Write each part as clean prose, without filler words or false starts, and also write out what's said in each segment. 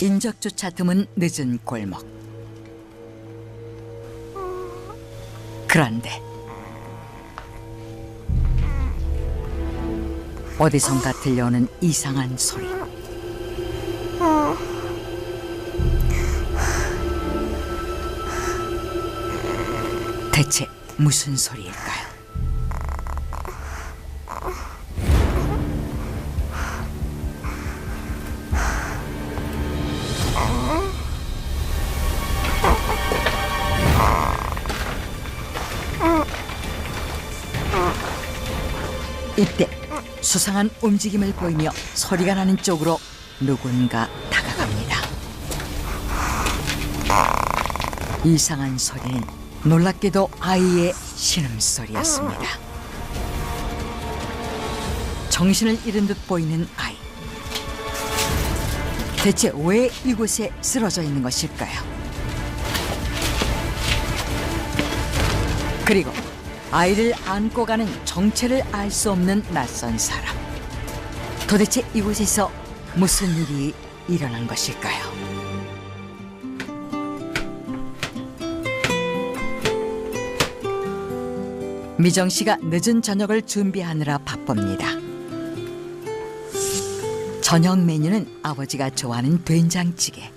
인적조차 드문 늦은 골목. 그런데 어디선가 들려오는 이상한 소리. 대체 무슨 소리일까요? 이때 수상한 움직임을 보이며 소리가 나는 쪽으로 누군가 다가갑니다. 이상한 소리는 놀랍게도 아이의 신음소리였습니다. 정신을 잃은 듯 보이는 아이. 대체 왜 이곳에 쓰러져 있는 것일까요? 그리고 아이를 안고 가는 정체를 알 수 없는 낯선 사람. 도대체 이곳에서 무슨 일이 일어난 것일까요? 미정 씨가 늦은 저녁을 준비하느라 바쁩니다. 저녁 메뉴는 아버지가 좋아하는 된장찌개.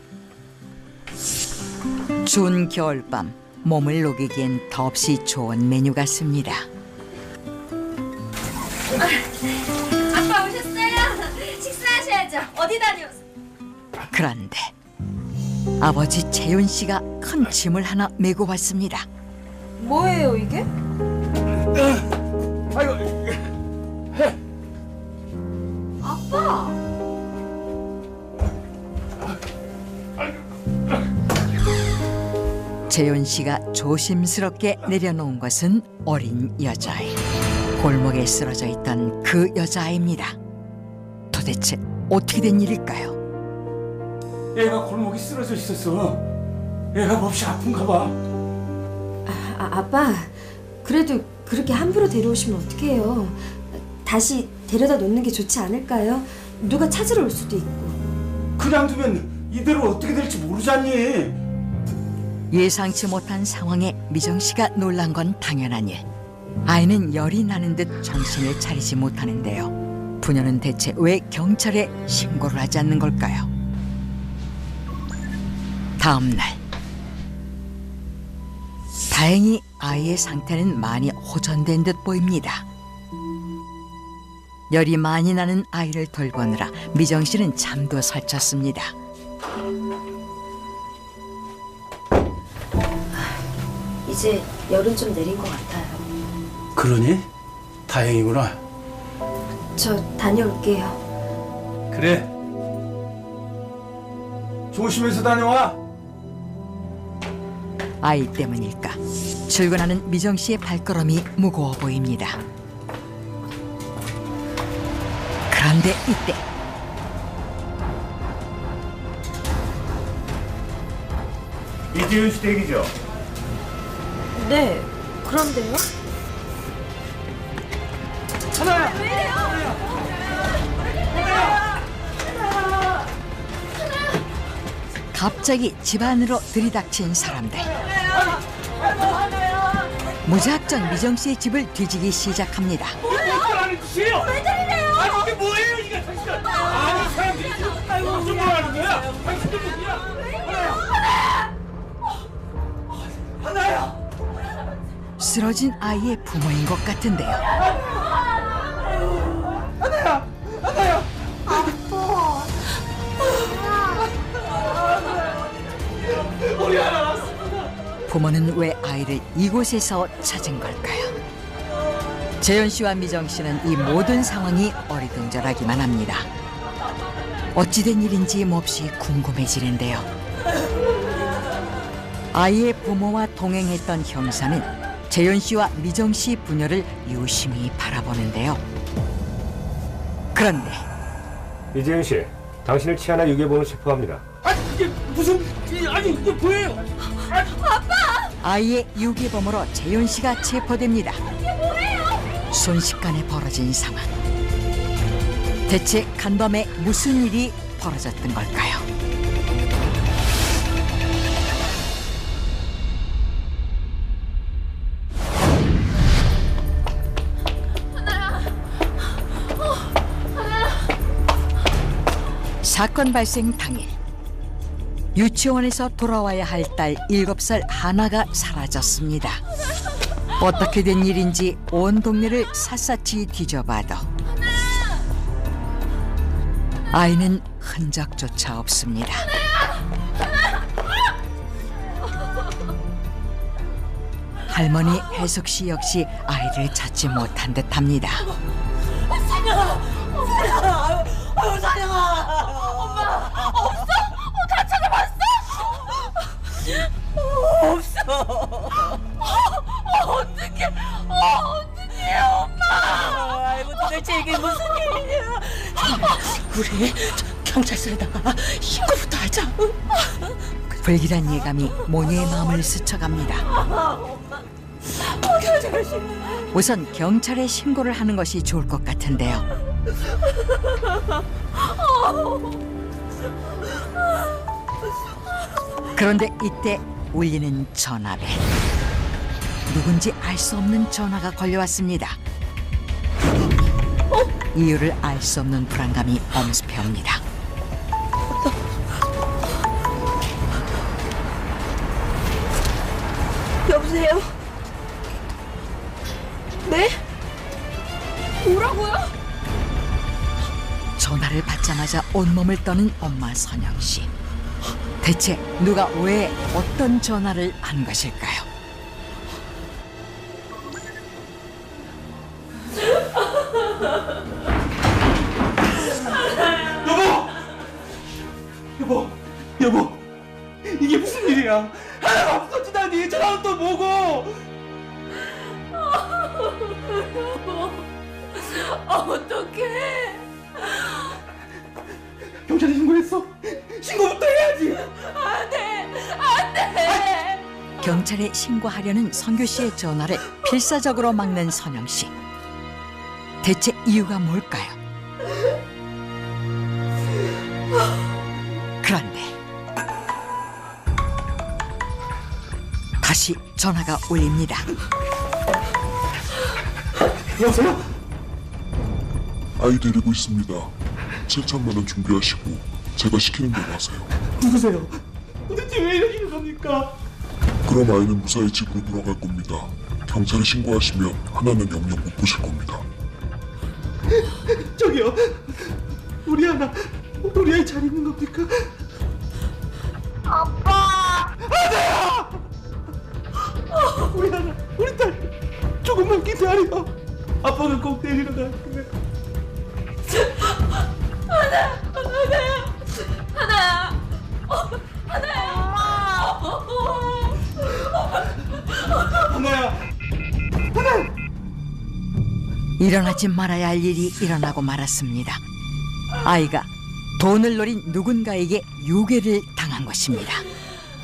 추운 겨울밤 몸을 녹이기엔 더없이 좋은 메뉴 같습니다. 아빠 오셨어요? 식사하셔야죠. 어디 다녀오세요? 그런데 아버지 재윤 씨가 큰 짐을 하나 메고 왔습니다. 뭐예요 이게? 아이고, 아빠! 재윤 씨가 조심스럽게 내려놓은 것은 어린 여자아이. 골목에 쓰러져 있던 그 여자아이입니다. 도대체 어떻게 된 일일까요? 얘가 골목에 쓰러져 있었어. 얘가 몹시 아픈가 봐. 아빠, 그래도 그렇게 함부로 데려오시면 어떡해요. 다시 데려다 놓는 게 좋지 않을까요? 누가 찾으러 올 수도 있고. 그냥 두면 이대로 어떻게 될지 모르잖니. 예상치 못한 상황에 미정 씨가 놀란 건 당연한 일. 아이는 열이 나는 듯 정신을 차리지 못하는데요. 부녀는 대체 왜 경찰에 신고를 하지 않는 걸까요? 다음 날, 다행히 아이의 상태는 많이 호전된 듯 보입니다. 열이 많이 나는 아이를 돌보느라 미정 씨는 잠도 설쳤습니다. 이제 열은 좀 내린 것 같아요. 그러니? 다행이구나. 저 다녀올게요. 그래. 조심해서 다녀와. 아이 때문일까? 출근하는 미정 씨의 발걸음이 무거워 보입니다. 그런데 이때 이재윤 씨 댁이죠? 네, 그런데요? 하나야! 갑자기 집 안으로 들이닥친 사람들. 무작정 미정 씨의 집을 뒤지기 시작합니다. 뭐라는 짓이에요? 왜 저래요? 아니 이게 뭐예요 이게 당신? 아니 사람들이 무슨 말 하는 거야? 당신들 누구야? 하나야! 쓰러진 아이의 부모인 것 같은데요. 하나야! 하나야! 우리 하나 왔어. 부모는 왜 아이를 이곳에서 찾은 걸까요? 재현 씨와 미정 씨는 이 모든 상황이 어리둥절하기만 합니다. 어찌된 일인지 몹시 궁금해지는데요. 아이의 부모와 동행했던 형사는 재현 씨와 미정 씨 부녀를 유심히 바라보는데요. 그런데 이재윤 씨, 당신을 치아나 유괴범으로 체포합니다. 아니 이게 무슨 아니 이게 뭐예요? 아이의 유괴범으로 재현 씨가 체포됩니다. 순식간에 벌어진 상황. 대체 간밤에 무슨 일이 벌어졌던 걸까요? 사건 발생 당일 유치원에서 돌아와야 할 딸 7살 하나가 사라졌습니다. 어떻게 된 일인지 온 동네를 샅샅이 뒤져봐도 아이는 흔적조차 없습니다. 할머니 혜숙 씨 역시 아이를 찾지 못한 듯합니다. 아이고 도대체 이게 무슨 일이야? 우리 경찰서에다가 신고부터 하자. 불길한 예감이 모녀의 마음을 스쳐갑니다. 우선 경찰에 신고를 하는 것이 좋을 것 같은데요. 그런데 이때 울리는 전화벨. 누군지 알 수 없는 전화가 걸려왔습니다. 이유를 알 수 없는 불안감이 엄습해옵니다. 여보세요? 네? 뭐라고요? 전화를 받자마자 온몸을 떠는 엄마 선영 씨. 대체 누가 왜 어떤 전화를 한 것일까요? 여보, 이게 무슨 일이야? 하나가 없어지다니. 전화는 또 뭐고? 어떡해? 경찰에 신고했어? 신고부터 해야지. 경찰에 신고하려는 성규 씨의 전화를 필사적으로 막는 선영 씨. 대체 이유가 뭘까요? 그런데 다시 전화가 울립니다. 여보세요? 아이 데리고 있습니다. 7천만 원 준비하시고 제가 시키는 대로 하세요. 누구세요? 도대체 왜 이러시는 겁니까? 그럼 아이는 무사히 집으로 돌아갈 겁니다. 경찰에 신고하시면 하나는 영영 못 보실 겁니다. 저기요, 우리 아이 잘 있는 겁니까? 아빠! 아들아! 우리 딸 조금만 기다려. 아빠가 꼭 데리러 갈게. 하나야. 일어나지 말아야 할 일이 일어나고 말았습니다. 아이가 돈을 노린 누군가에게 유괴를 당한 것입니다.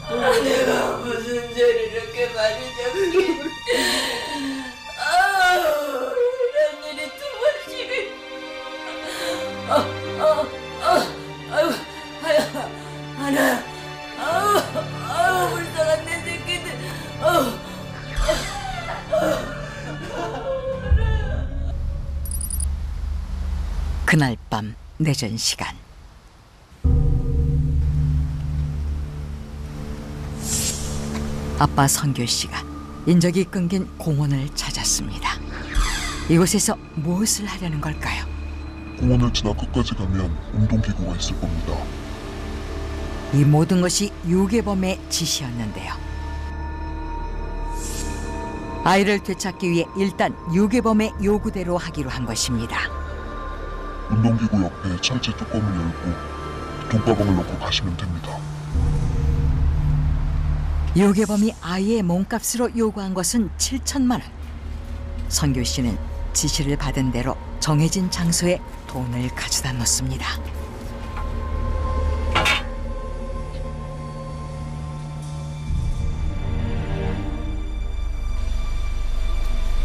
내가 무슨 죄를 이렇게 많이 잡긴? 이런 일이 두 번씩을. 하나. 불쌍한 내 새끼들. 그날 밤 늦은 시간 아빠 성규 씨가 인적이 끊긴 공원을 찾았습니다. 이곳에서 무엇을 하려는 걸까요? 공원을 지나 끝까지 가면 운동기구가 있을 겁니다. 이 모든 것이 유괴범의 지시였는데요. 아이를 되찾기 위해 일단 유괴범의 요구대로 하기로 한 것입니다. 운동기구 옆에 철제 뚜껑을 열고 돈가방을 넣고 가시면 됩니다. 유괴범이 아이의 몸값으로 요구한 것은 7천만 원. 성규 씨는 지시를 받은 대로 정해진 장소에 돈을 가져다 놓습니다.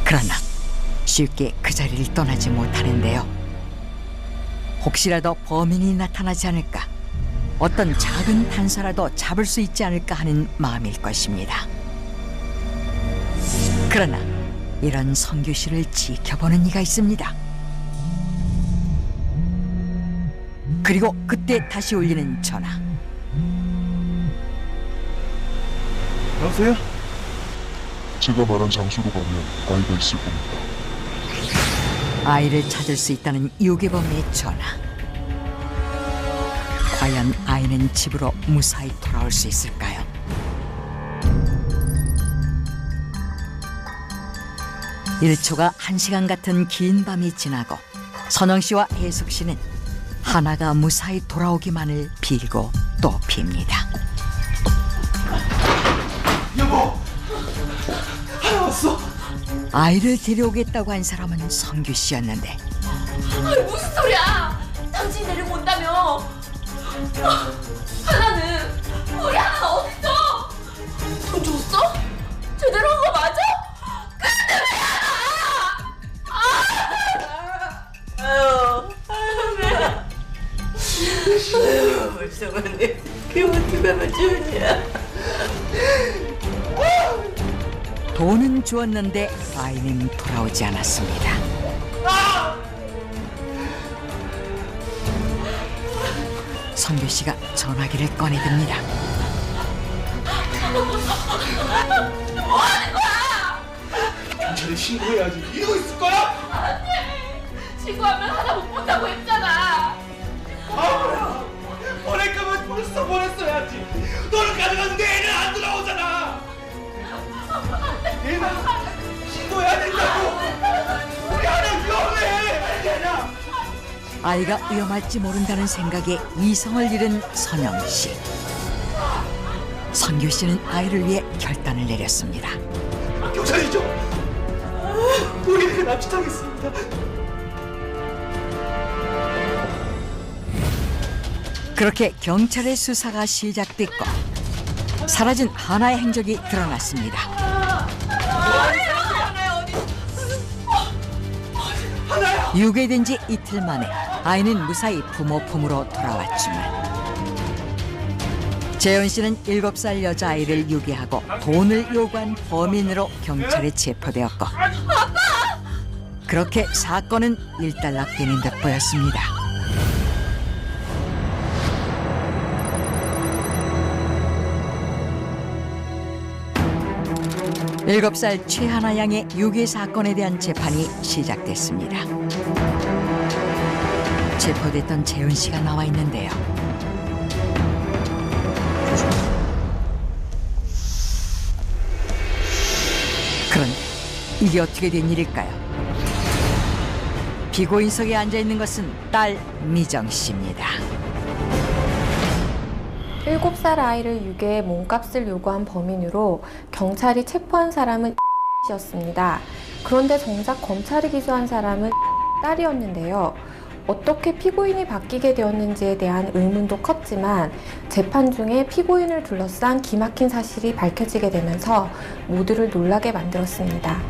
그러나 쉽게 그 자리를 떠나지 못하는데요. 혹시라도 범인이 나타나지 않을까, 어떤 작은 단서라도 잡을 수 있지 않을까 하는 마음일 것입니다. 그러나 이런 성규 씨를 지켜보는 이가 있습니다. 그리고 그때 다시 울리는 전화. 여보세요? 제가 말한 장소로 가면 아이가 있을 겁니다. 아이를 찾을 수 있다는 유괴범의 전화. 과연 아이는 집으로 무사히 돌아올 수 있을까요? 일초가 1시간 같은 긴 밤이 지나고 선영 씨와 혜숙 씨는 하나가 무사히 돌아오기만을 빌고 또 빕니다. 여보! 하나 왔어? 아이를 데려오겠다고 한 사람은 성규 씨였는데 아니, 무슨 소리야? 당신이 데리고 온다며? 하나는 우리 하나 어딨어? 돈 줬어? 제대로 한 거 맞아? 근데 왜 아유, 불쌍하네. 그게 어떻게 하면 좋냐? 돈은 주었는데 아이는 돌아오지 않았습니다. 성규 씨가 전화기를 꺼내듭니다. 경찰에 신고해야지. 이러고 있을 거야? 신고하면 하나 못 본다고 했잖아. 아, 보낼 거면 벌써 보냈어야지. 너는 가져갔는데 애는 안 돌아오잖아. 얘는 신고해야 된다고. 우리 하나 위험해. 얘나. 아이가 위험할지 모른다는 생각에 이성을 잃은 선영 씨. 성규 씨는 아이를 위해 결단을 내렸습니다. 경찰이죠. 우리를 납치하겠습니다. 그렇게 경찰의 수사가 시작됐고 사라진 하나의 행적이 드러났습니다. 유괴된 지 이틀 만에 아이는 무사히 부모 품으로 돌아왔지만 재현 씨는 7살 여자아이를 유괴하고 돈을 요구한 범인으로 경찰에 체포되었고 그렇게 사건은 일단락되는 듯 보였습니다. 일곱 살 최하나 양의 유괴 사건에 대한 재판이 시작됐습니다. 체포됐던 재은 씨가 나와 있는데요. 그런데 이게 어떻게 된 일일까요? 피고인석에 앉아 있는 것은 딸 미정 씨입니다. 7살 아이를 유괴해 몸값을 요구한 범인으로 경찰이 체포한 사람은 씨였습니다. 그런데 정작 검찰이 기소한 사람은 딸이었는데요. 어떻게 피고인이 바뀌게 되었는지에 대한 의문도 컸지만 재판 중에 피고인을 둘러싼 기막힌 사실이 밝혀지게 되면서 모두를 놀라게 만들었습니다.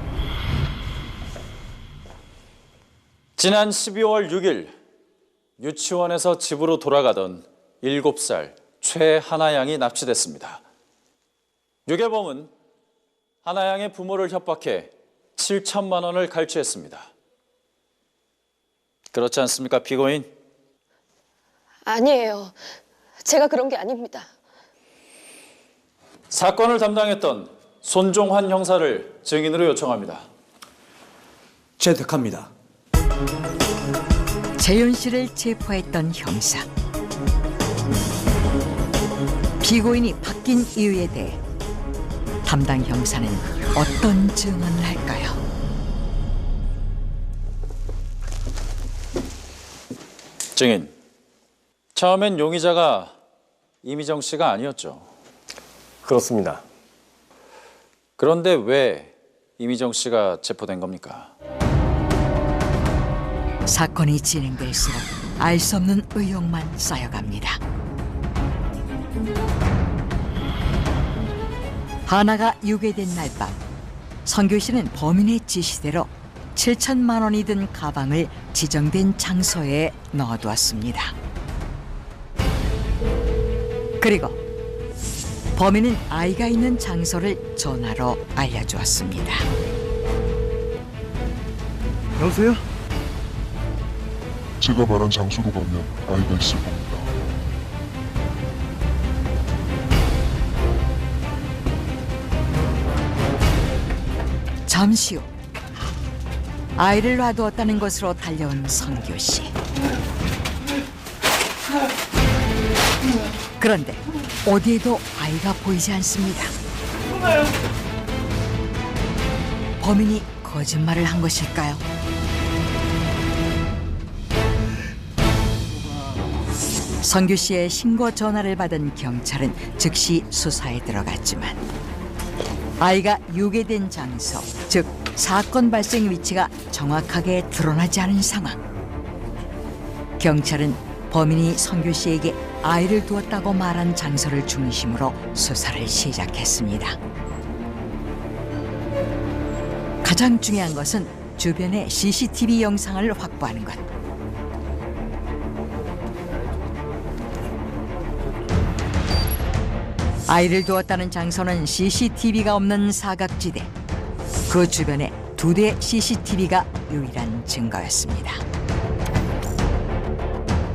지난 12월 6일 유치원에서 집으로 돌아가던 7살 최하나 양이 납치됐습니다. 유괴범은 하나 양의 부모를 협박해 7천만 원을 갈취했습니다. 그렇지 않습니까, 피고인? 아니에요. 제가 그런 게 아닙니다. 사건을 담당했던 손종환 형사를 증인으로 요청합니다. 채택합니다. 재윤 씨를 체포했던 형사. 피고인이 바뀐 이유에 대해 담당 형사는 어떤 증언을 할까요? 증인, 처음엔 용의자가 이미정 씨가 아니었죠? 그렇습니다. 그런데 왜 이미정 씨가 체포된 겁니까? 사건이 진행될수록 알 수 없는 의혹만 쌓여갑니다. 하나가 유괴된 날 밤, 성규 씨는 범인의 지시대로 7천만 원이 든 가방을 지정된 장소에 넣어두었습니다. 그리고 범인은 아이가 있는 장소를 전화로 알려주었습니다. 여보세요? 제가 말한 장소로 가면 아이가 있을 겁니다. 잠시 후 아이를 놔두었다는 곳으로 달려온 성규 씨. 그런데 어디에도 아이가 보이지 않습니다. 범인이 거짓말을 한 것일까요? 성규 씨의 신고 전화를 받은 경찰은 즉시 수사에 들어갔지만 아이가 유괴된 장소, 즉 사건 발생 위치가 정확하게 드러나지 않은 상황. 경찰은 범인이 성규 씨에게 아이를 두었다고 말한 장소를 중심으로 수사를 시작했습니다. 가장 중요한 것은 주변의 CCTV 영상을 확보하는 것. 아이를 두었다는 장소는 CCTV가 없는 사각지대. 그 주변에 2대 CCTV가 유일한 증거였습니다.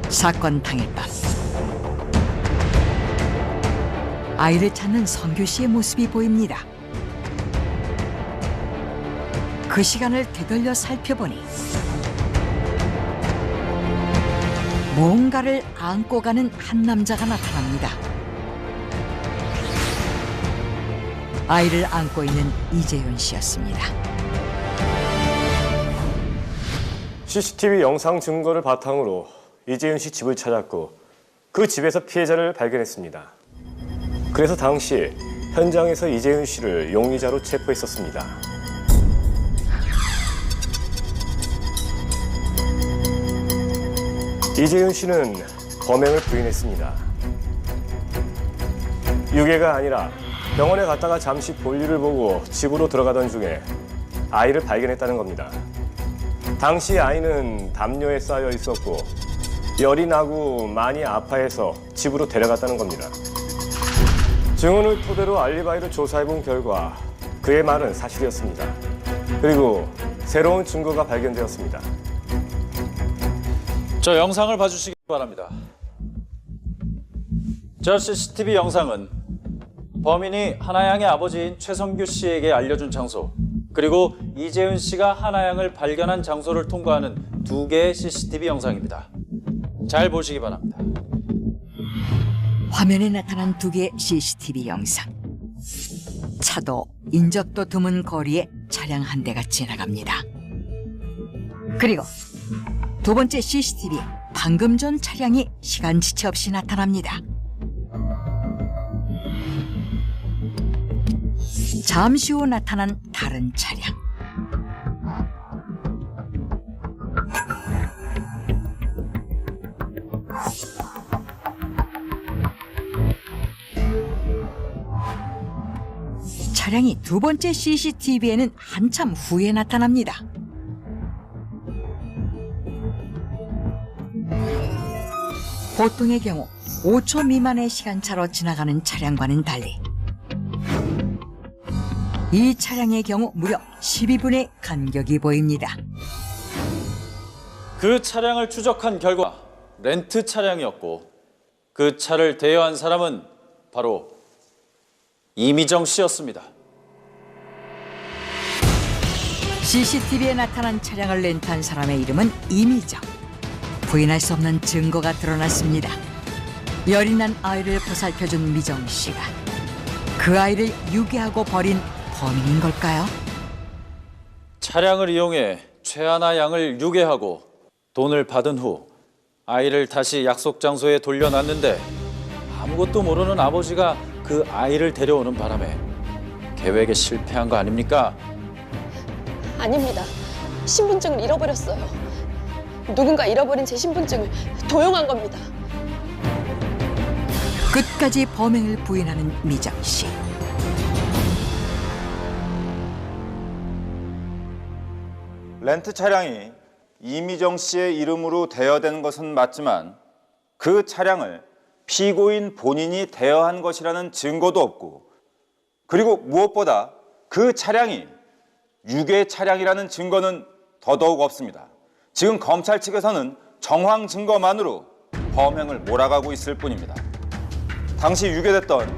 사건 당일 밤 아이를 찾는 성규 씨의 모습이 보입니다. 그 시간을 되돌려 살펴보니 뭔가를 안고 가는 한 남자가 나타납니다. 아이를 안고 있는 이재윤 씨였습니다. CCTV 영상 증거를 바탕으로 이재윤 씨 집을 찾았고 그 집에서 피해자를 발견했습니다. 그래서 당시 현장에서 이재윤 씨를 용의자로 체포했었습니다. 이재윤 씨는 범행을 부인했습니다. 유괴가 아니라 병원에 갔다가 잠시 볼일을 보고 집으로 들어가던 중에 아이를 발견했다는 겁니다. 당시 아이는 담요에 쌓여 있었고 열이 나고 많이 아파해서 집으로 데려갔다는 겁니다. 증언을 토대로 알리바이를 조사해본 결과 그의 말은 사실이었습니다. 그리고 새로운 증거가 발견되었습니다. 저 영상을 봐주시기 바랍니다. 저 CCTV 영상은 범인이 하나양의 아버지인 최성규 씨에게 알려준 장소, 그리고 이재윤 씨가 하나양을 발견한 장소를 통과하는 2개의 CCTV 영상입니다. 잘 보시기 바랍니다. 화면에 나타난 2개의 CCTV 영상. 차도 인적도 드문 거리에 차량 한 대가 지나갑니다. 그리고 2번째 CCTV에 방금 전 차량이 시간지체 없이 나타납니다. 잠시 후 나타난 다른 차량. 차량이 2번째 CCTV에는 한참 후에 나타납니다. 보통의 경우 5초 미만의 시간차로 지나가는 차량과는 달리 이 차량의 경우 무려 12분의 간격이 보입니다. 그 차량을 추적한 결과 렌트 차량이었고 그 차를 대여한 사람은 바로 이미정 씨였습니다. CCTV에 나타난 차량을 렌트한 사람의 이름은 이미정. 부인할 수 없는 증거가 드러났습니다. 열이 난 아이를 보살펴준 미정 씨가 그 아이를 유괴하고 버린 범인인 걸까요? 차량을 이용해 최하나 양을 유괴하고 돈을 받은 후 아이를 다시 약속 장소에 돌려놨는데 아무것도 모르는 아버지가 그 아이를 데려오는 바람에 계획에 실패한 거 아닙니까? 아닙니다. 신분증을 잃어버렸어요. 누군가 잃어버린 제 신분증을 도용한 겁니다. 끝까지 범행을 부인하는 미정 씨. 렌트 차량이 이미정 씨의 이름으로 대여된 것은 맞지만 그 차량을 피고인 본인이 대여한 것이라는 증거도 없고, 그리고 무엇보다 그 차량이 유괴 차량이라는 증거는 더더욱 없습니다. 지금 검찰 측에서는 정황 증거만으로 범행을 몰아가고 있을 뿐입니다. 당시 유괴됐던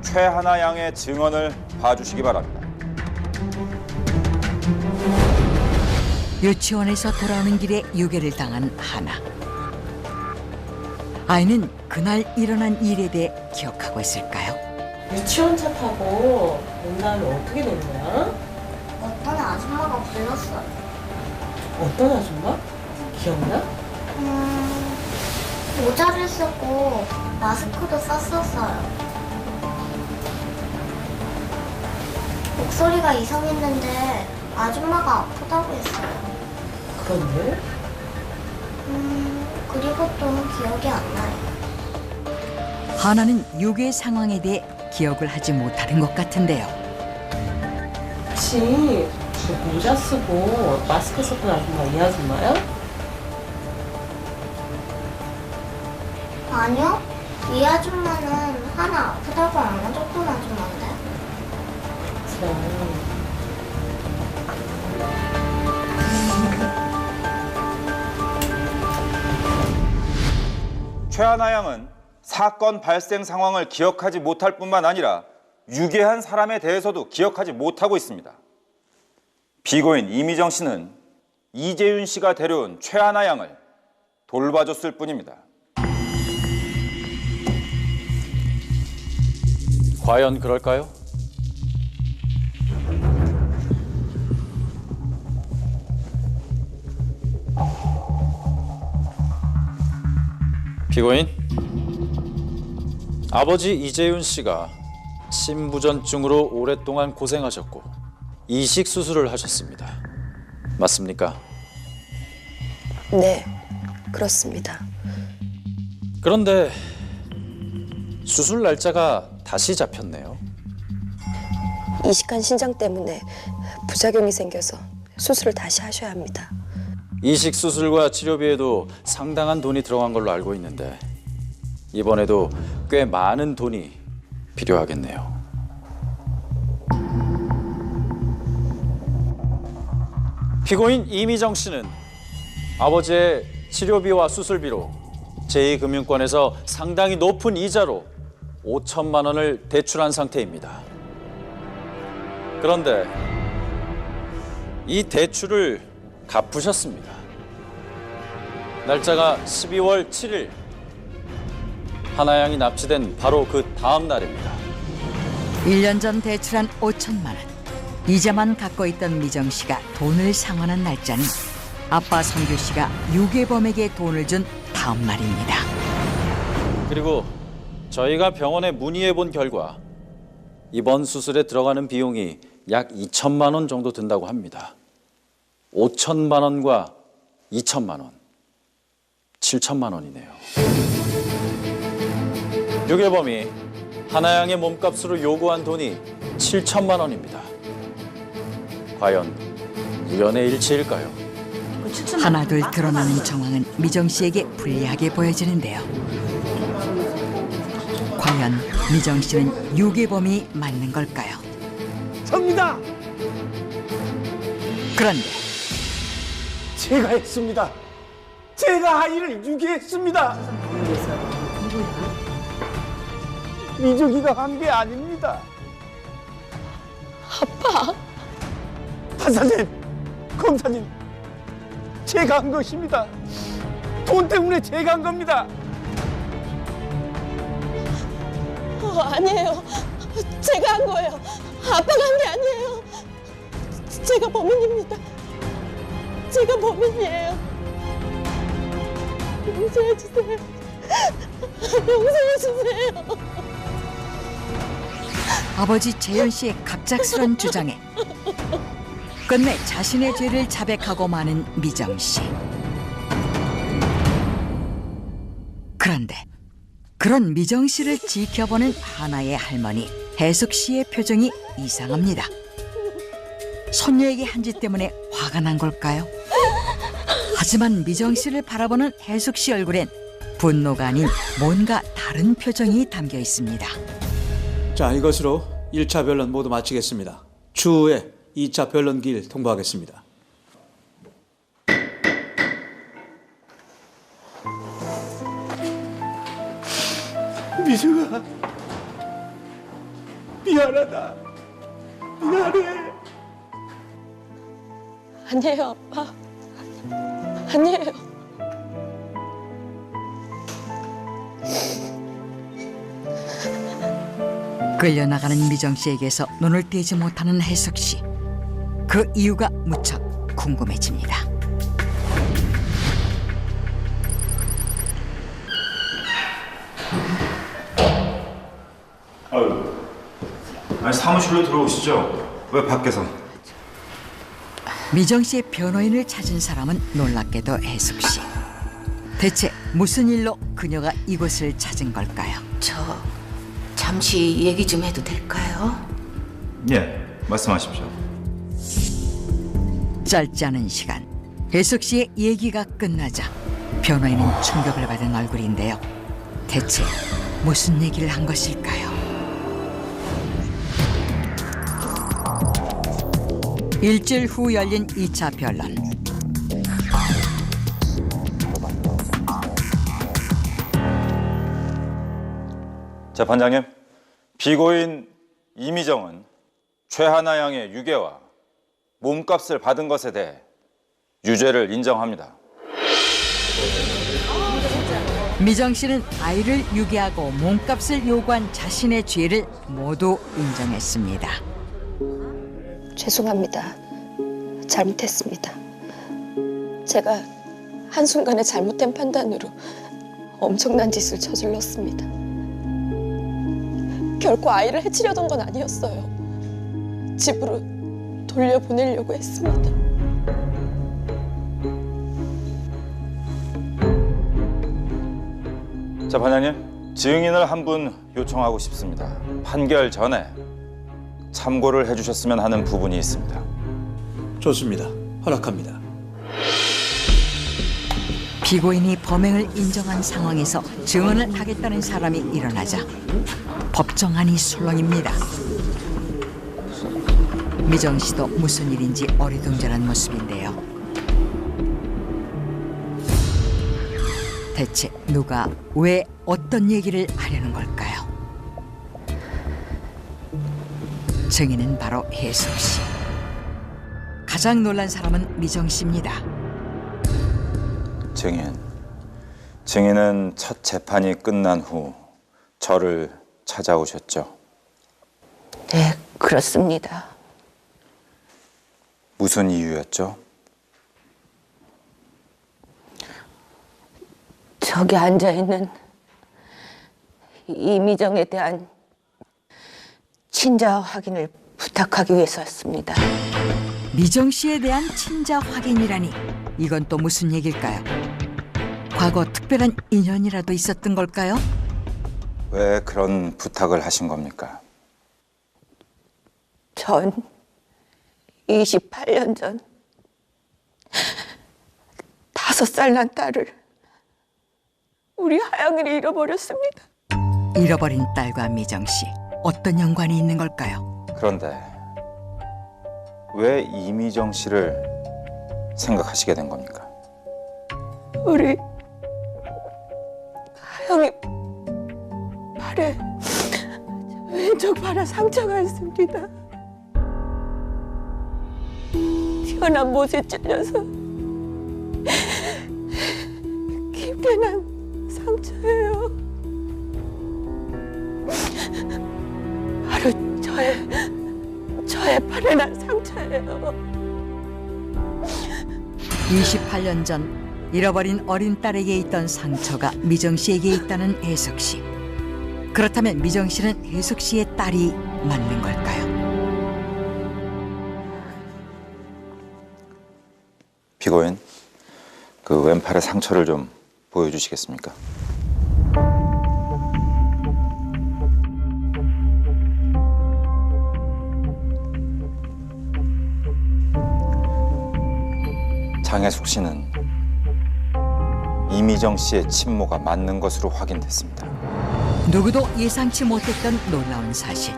최하나 양의 증언을 봐주시기 바랍니다. 유치원에서 돌아오는 길에 유괴를 당한 하나. 아이는 그날 일어난 일에 대해 기억하고 있을까요? 유치원 차 타고 온 다음에 어떻게 된 거야? 어떤 아줌마가 불렀어요. 어떤 아줌마? 기억나? 모자를 쓰고 마스크도 썼었어요. 목소리가 이상했는데 아줌마가 아프다고 했어요. 그런데? 그리고 또 기억이 안 나요. 하나는 유괴 상황에 대해 기억을 하지 못하는 것 같은데요. 혹시 그 모자 쓰고 마스크 썼던 아줌마 이 아줌마야? 아니요. 이 아줌마는 하나 아프다고 안아줬던 아줌마인데. 그럼 최하나 양은 사건 발생 상황을 기억하지 못할 뿐만 아니라 유괴한 사람에 대해서도 기억하지 못하고 있습니다. 피고인 이미정 씨는 이재윤 씨가 데려온 최하나 양을 돌봐줬을 뿐입니다. 과연 그럴까요? 피고인, 아버지 이재윤 씨가 심부전증으로 오랫동안 고생하셨고 이식 수술을 하셨습니다. 맞습니까? 네, 그렇습니다. 그런데 수술 날짜가 다시 잡혔네요. 이식한 신장 때문에 부작용이 생겨서 수술을 다시 하셔야 합니다. 이식 수술과 치료비에도 상당한 돈이 들어간 걸로 알고 있는데 이번에도 꽤 많은 돈이 필요하겠네요. 피고인 이미정 씨는 아버지의 치료비와 수술비로 제2금융권에서 상당히 높은 이자로 5천만 원을 대출한 상태입니다. 그런데 이 대출을 갚으셨습니다. 날짜가 12월 7일. 하나양이 납치된 바로 그 다음 날입니다. 1년 전 대출한 5천만 원. 이자만 갖고 있던 미정 씨가 돈을 상환한 날짜는 아빠 성규 씨가 유괴범에게 돈을 준 다음 날입니다. 그리고 저희가 병원에 문의해 본 결과 이번 수술에 들어가는 비용이 약 2천만 원 정도 든다고 합니다. 5천만 원과 2천만 원, 7천만 원이네요. 유괴범이 하나양의 몸값으로 요구한 돈이 7천만 원입니다. 과연 우연의 일치일까요? 하나둘 드러나는 정황은 미정 씨에게 불리하게 보여지는데요. 과연 미정 씨는 유괴범이 맞는 걸까요? 접니다. 그런데 제가 했습니다. 제가 아이를 유괴했습니다. 미정이가 한 게 아닙니다. 아빠! 판사님, 검사님, 제가 한 것입니다. 돈 때문에 제가 한 겁니다. 아니에요. 제가 한 거예요. 아빠가 한 게 아니에요. 제가 범인입니다. 제가 범인이에요. 용서해주세요. 용서해주세요. 아버지 재현 씨의 갑작스런 주장에 끝내 자신의 죄를 자백하고 마는 미정 씨. 그런데 그런 미정 씨를 지켜보는 하나의 할머니 혜숙 씨의 표정이 이상합니다. 손녀에게 한 짓 때문에 화가 난 걸까요? 하지만 미정 씨를 바라보는 혜숙 씨 얼굴엔 분노가 아닌 뭔가 다른 표정이 담겨 있습니다. 자, 이것으로 1차 변론 모두 마치겠습니다. 추후에 2차 변론기일 통보하겠습니다. 미정아, 미안하다. 미안해. 아니에요, 아빠. 아니에요. 끌려나가는 미정 씨에게서 눈을 떼지 못하는 혜숙 씨. 그 이유가 무척 궁금해집니다. 아니 사무실로 들어오시죠. 왜 밖에서? 미정 씨의 변호인을 찾은 사람은 놀랍게도 혜숙 씨. 대체 무슨 일로 그녀가 이곳을 찾은 걸까요? 저 잠시 얘기 좀 해도 될까요? 예, 말씀하십시오. 짧지 않은 시간, 혜숙 씨의 얘기가 끝나자 변호인은 충격을 받은 얼굴인데요. 대체 무슨 얘기를 한 것일까요? 일주일 후 열린 2차 변론. 재판장님, 피고인 이미정은 최하나 양의 유괴와 몸값을 받은 것에 대해 유죄를 인정합니다. 미정 씨는 아이를 유괴하고 몸값을 요구한 자신의 죄를 모두 인정했습니다. 죄송합니다. 잘못했습니다. 제가 한순간에 잘못된 판단으로 엄청난 짓을 저질렀습니다. 결코 아이를 해치려던 건 아니었어요. 집으로 돌려보내려고 했습니다. 재판장님, 증인을 한 분 요청하고 싶습니다. 판결 전에 참고를 해주셨으면 하는 부분이 있습니다. 좋습니다. 허락합니다. 피고인이 범행을 인정한 상황에서 증언을 하겠다는 사람이 일어나자 법정안이 술렁입니다. 미정 씨도 무슨 일인지 어리둥절한 모습인데요. 대체 누가 왜 어떤 얘기를 하려는 걸까요? 증인은 바로 혜숙 씨. 가장 놀란 사람은 미정 씨입니다. 증인은 첫 재판이 끝난 후 저를 찾아오셨죠? 네, 그렇습니다. 무슨 이유였죠? 저기 앉아있는 이미정에 대한 친자 확인을 부탁하기 위해서였습니다. 미정 씨에 대한 친자 확인이라니 이건 또 무슨 얘기일까요? 과거 특별한 인연이라도 있었던 걸까요? 왜 그런 부탁을 하신 겁니까? 전 28년 전 5살 난 딸을 우리 하영이를 잃어버렸습니다. 잃어버린 딸과 미정 씨 어떤 연관이 있는 걸까요? 그런데 왜 이미정 씨를 생각하시게 된 겁니까? 우리 하영이 팔에 왼쪽 팔에 상처가 있습니다. 튀어난 못에 찔려서 깊게 난 상처예요. 바로 저의 팔에 난 상처예요. 28년 전 잃어버린 어린 딸에게 있던 상처가 미정 씨에게 있다는 혜숙 씨. 그렇다면 미정 씨는 혜숙 씨의 딸이 맞는 걸까요? 피고인, 그 왼팔의 상처를 좀 보여주시겠습니까? 장혜숙 씨는 이미정 씨의 친모가 맞는 것으로 확인됐습니다. 누구도 예상치 못했던 놀라운 사실.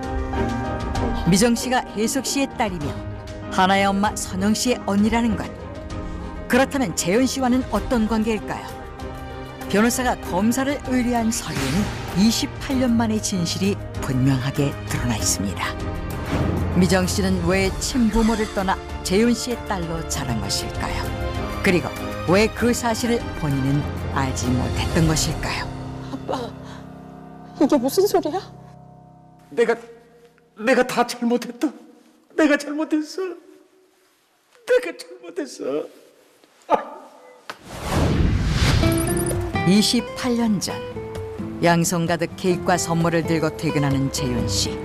미정 씨가 혜숙 씨의 딸이며 하나의 엄마 선영 씨의 언니라는 것. 그렇다면 재현 씨와는 어떤 관계일까요? 변호사가 검사를 의뢰한 서류는 28년 만의 진실이 분명하게 드러나 있습니다. 미정 씨는 왜 친부모를 떠나 재윤 씨의 딸로 자란 것일까요? 그리고 왜 그 사실을 본인은 알지 못했던 것일까요? 아빠, 이게 무슨 소리야? 내가 다 잘못했다. 내가 잘못했어. 28년 전 양손 가득 케이크와 선물을 들고 퇴근하는 재윤 씨.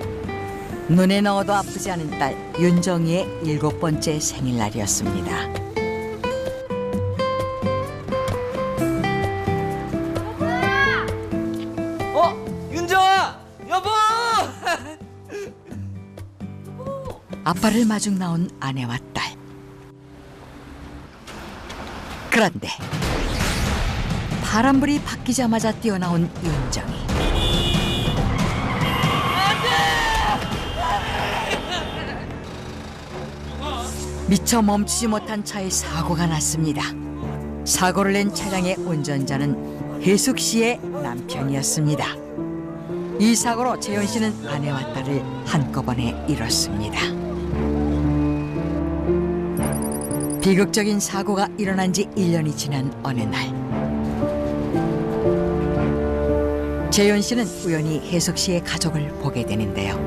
눈에 넣어도 아프지 않은 딸 윤정이의 7번째 생일날이었습니다. 윤정아! 여보! 아빠를 마중 나온 아내와 딸. 그런데 파란불이 바뀌자마자 뛰어나온 윤정이. 미처 멈추지 못한 차에 사고가 났습니다. 사고를 낸 차량의 운전자는 혜숙 씨의 남편이었습니다. 이 사고로 재현 씨는 아내와 딸을 한꺼번에 잃었습니다. 비극적인 사고가 일어난 지 1년이 지난 어느 날, 재현 씨는 우연히 혜숙 씨의 가족을 보게 되는데요.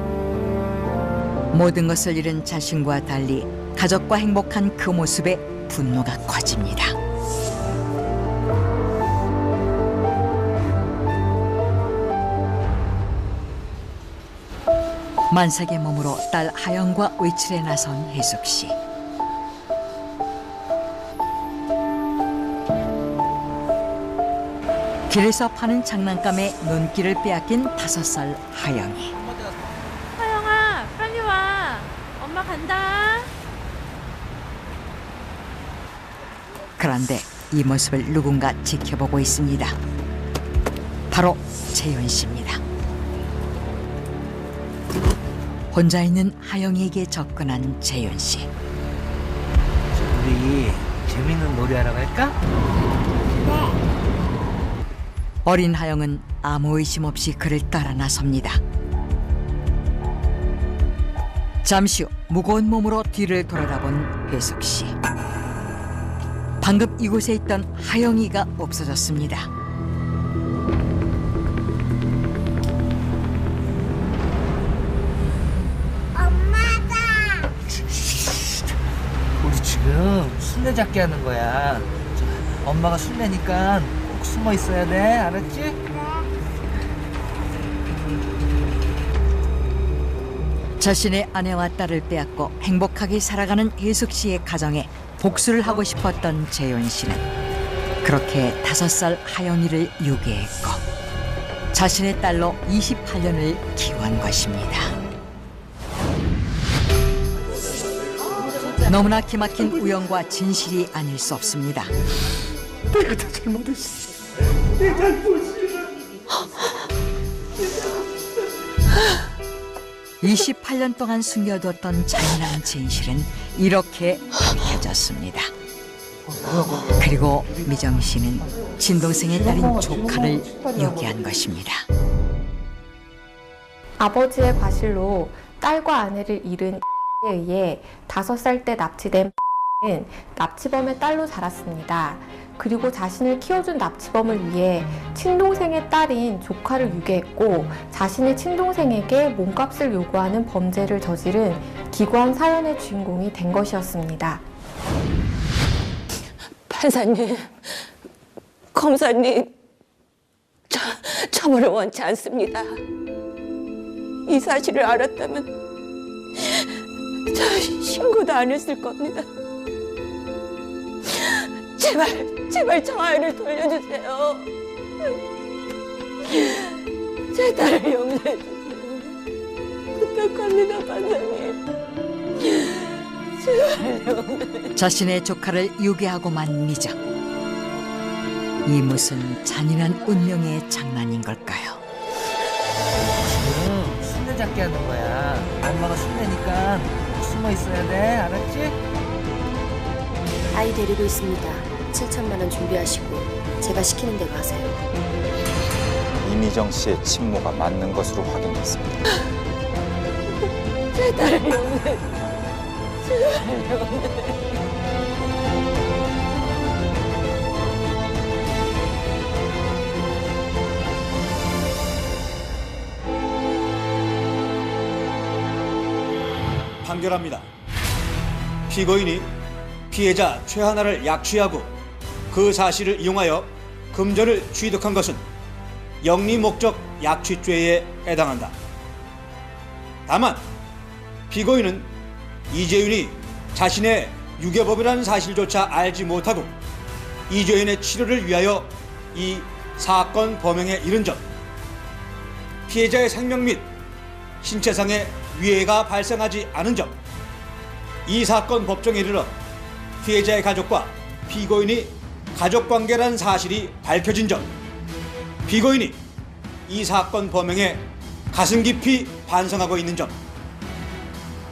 모든 것을 잃은 자신과 달리 가족과 행복한 그 모습에 분노가 커집니다. 만삭의 몸으로 딸 하영과 외출에 나선 혜숙 씨. 길에서 파는 장난감에 눈길을 빼앗긴 5살 하영이. 하영아, 빨리 와. 엄마 간다. 그런데 이 모습을 누군가 지켜보고 있습니다. 바로 재윤 씨입니다. 혼자 있는 하영이에게 접근한 재윤 씨. 우리 재밌는 놀이하러 갈까? 어린 하영은 아무 의심 없이 그를 따라 나섭니다. 잠시 후 무거운 몸으로 뒤를 돌아다본 혜숙 씨. 방금 이곳에 있던 하영이가 없어졌습니다. 엄마다. 우리 지금 술래잡기 하는 거야. 엄마가 술래니까 꼭 숨어 있어야 돼. 알았지? 자신의 아내와 딸을 빼앗고 행복하게 살아가는 혜숙 씨의 가정에 복수를 하고 싶었던 재윤 씨는 그렇게 5살 하영이를 유괴했고 자신의 딸로 28년을 키워한 것입니다. 너무나 기막힌 우연과 진실이 아닐 수 없습니다. 내가 다 잘못했어. 내 잘못이야. 28년 동안 숨겨뒀던 잔인한 진실은 이렇게 밝혀졌습니다. 그리고 미정 씨는 친동생의 딸인 조카를 유기한 것입니다. 아버지의 과실로 딸과 아내를 잃은 에 의해 5살 때 납치된 는 납치범의 딸로 자랐습니다. 그리고 자신을 키워준 납치범을 위해 친동생의 딸인 조카를 유괴했고 자신의 친동생에게 몸값을 요구하는 범죄를 저지른 기구한 사연의 주인공이 된 것이었습니다. 판사님, 검사님, 처벌을 원치 않습니다. 이 사실을 알았다면 저 신고도 안 했을 겁니다. 제발 저 아이를 돌려주세요. 제 딸을 용서해 주세요. 부탁합니다, 판사님. 제발요. 자신의 조카를 유괴하고만 미정. 이 무슨 잔인한 운명의 장난인 걸까요? 지금 술래잡기 하는 거야. 엄마가 술래니까 꼭 숨어 있어야 돼. 알았지? 아이 데리고 있습니다. 7천만 원 준비하시고 제가 시키는 대로 하세요. 이미정 씨의 친모가 맞는 것으로 확인됐습니다. 제 딸을 용서해. 제발 용서해. 판결합니다. 피고인이 피해자 최하나를 약취하고 그 사실을 이용하여 금전을 취득한 것은 영리 목적 약취죄에 해당한다. 다만 피고인은 이재윤이 자신의 유괴법이라는 사실조차 알지 못하고 이재윤의 치료를 위하여 이 사건 범행에 이른 점, 피해자의 생명 및 신체상의 위해가 발생하지 않은 점, 이 사건 법정에 이르러 피해자의 가족과 피고인이 가족관계라는 사실이 밝혀진 점, 피고인이 이 사건 범행에 가슴 깊이 반성하고 있는 점,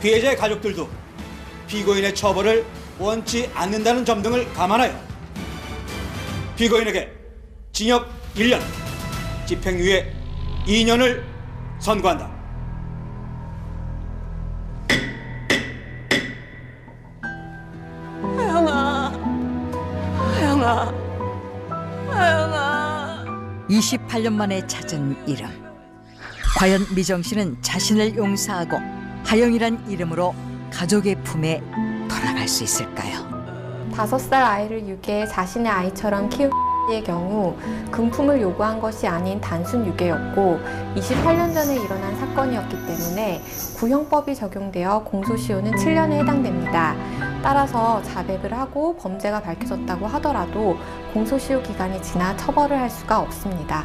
피해자의 가족들도 피고인의 처벌을 원치 않는다는 점 등을 감안하여 피고인에게 징역 1년, 집행유예 2년을 선고한다. 하영아. 28년 만에 찾은 이름. 과연 미정 씨는 자신을 용서하고 하영이란 이름으로 가족의 품에 돌아갈 수 있을까요? 5살 아이를 유괴해 자신의 아이처럼 키우는 경우 금품을 요구한 것이 아닌 단순 유괴였고 28년 전에 일어난 사건이었기 때문에 구형법이 적용되어 공소시효는 7년에 해당됩니다. 따라서 자백을 하고 범죄가 밝혀졌다고 하더라도 공소시효 기간이 지나 처벌을 할 수가 없습니다.